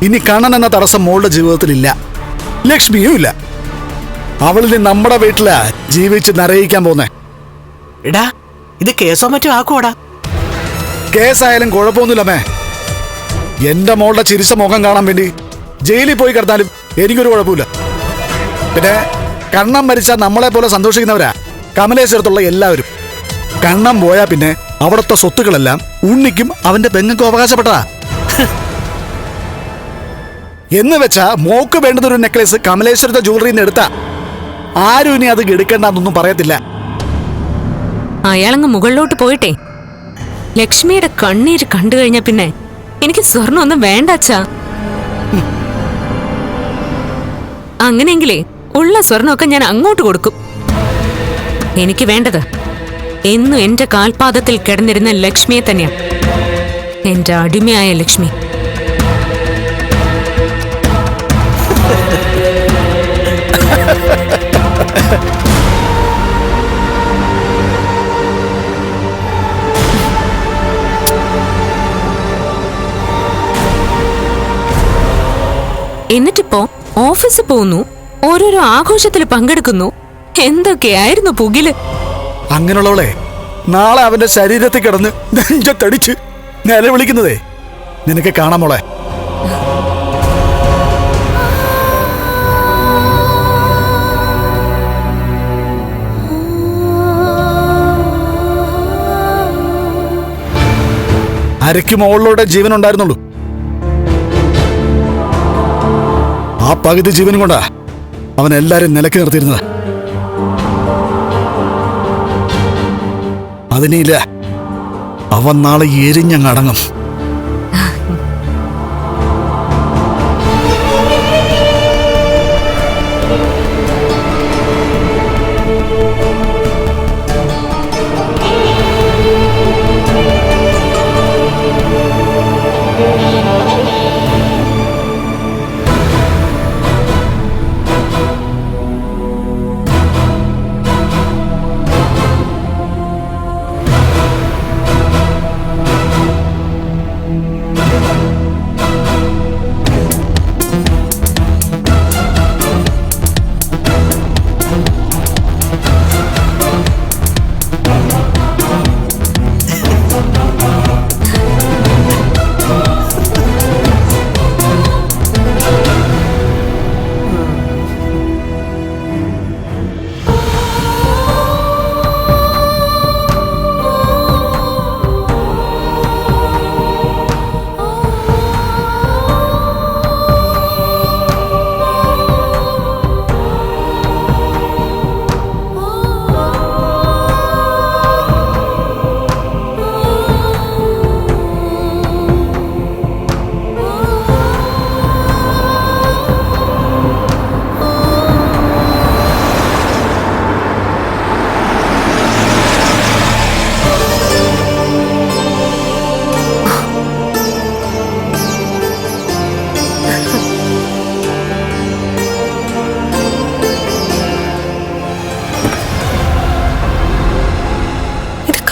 ഇനി കണ്ണൻ എന്ന തടസ്സം മോളുടെ ജീവിതത്തിലില്ല, ലക്ഷ്മിയും ഇല്ല. അവളിൽ നമ്മുടെ വീട്ടിലാ ജീവിച്ച് നിറയിക്കാൻ പോന്നെ. എടാ, ഇത് കേസോ മറ്റോ ആക്കോടാ. കേസായാലും കുഴപ്പമൊന്നുമില്ലമ്മേ. എന്റെ മോളുടെ ചിരിച്ച മുഖം കാണാൻ വേണ്ടി ജയിലിൽ പോയി കിടന്നാലും എനിക്കൊരു കുഴപ്പമില്ല. പിന്നെ കണ്ണൻ മരിച്ചാൽ നമ്മളെ പോലെ സന്തോഷിക്കുന്നവരാ കമലേശ്വരത്തുള്ള എല്ലാവരും. കണ്ണൻ പോയാ പിന്നെ അവിടുത്തെ സ്വത്തുക്കളെല്ലാം ഉണ്ണിക്കും അവന്റെ പെങ്ങൾക്കും അവകാശപ്പെട്ടതാ. എന്ന് വെച്ചാ മോക്ക് വേണ്ടതൊരു നെക്ലേസ് കമലേശ്വരത്തെ ജ്വല്ലറിന്ന് എടുത്താ ആരും ഇനി അത് എടുക്കണ്ടെന്നൊന്നും പറയത്തില്ല. അയാളങ്ങ് മുകളിലോട്ട് പോയിട്ടെ ലക്ഷ്മിയുടെ കണ്ണീര് കണ്ടു കഴിഞ്ഞ പിന്നെ എനിക്ക് സ്വർണ്ണമൊന്നും വേണ്ട അച്ഛാ. അങ്ങനെയെങ്കിലേ ഉള്ള സ്വർണ്ണമൊക്കെ ഞാൻ അങ്ങോട്ട് കൊടുക്കും. എനിക്ക് വേണ്ടത് എന്നും എന്റെ കാൽപാദത്തിൽ കിടന്നിരുന്ന ലക്ഷ്മിയെ തന്നെയാണ്, എന്റെ അടിമയായ ലക്ഷ്മി. എന്നിട്ടിപ്പോ ഓഫീസിൽ പോകുന്നു, ഓരോരോ ആഘോഷത്തിൽ പങ്കെടുക്കുന്നു. എന്തൊക്കെയായിരുന്നു പുകില്. അങ്ങനെയുള്ളവളെ നാളെ അവന്റെ ശരീരത്തിൽ കിടന്ന് നെഞ്ചത്തടിച്ച് നിലവിളിക്കുന്നതേ നിനക്ക് കാണാമോളെ. അരയ്ക്ക് മോളിലൂടെ ജീവൻ ഉണ്ടായിരുന്നുള്ളൂ. ആ പകുതി ജീവനും കൊണ്ടാ അവൻ എല്ലാരും നിലക്ക് നിർത്തിയിരുന്നത്. അതിനില്ല, അവൻ നാളെ എരിഞ്ഞങ്ങടങ്ങും.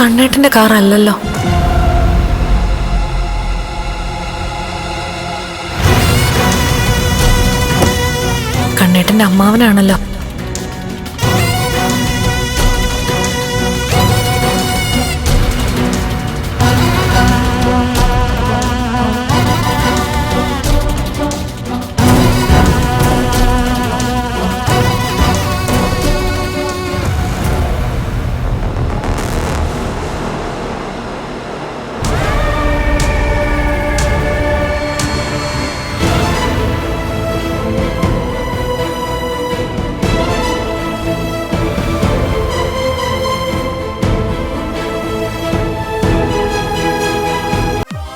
കണ്ണേട്ടന്റെ കാറല്ലല്ലോ. കണ്ണേട്ടന്റെ അമ്മാവനാണല്ലോ.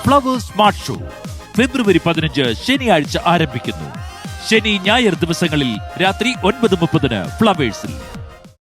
ഫ്ലവേഴ്സ് സ്മാർട്ട് ഷോ ഫെബ്രുവരി 15 ശനിയാഴ്ച ആരംഭിക്കുന്നു. ശനി ഞായർ ദിവസങ്ങളിൽ രാത്രി 9:30 ഫ്ലവേഴ്സിൽ.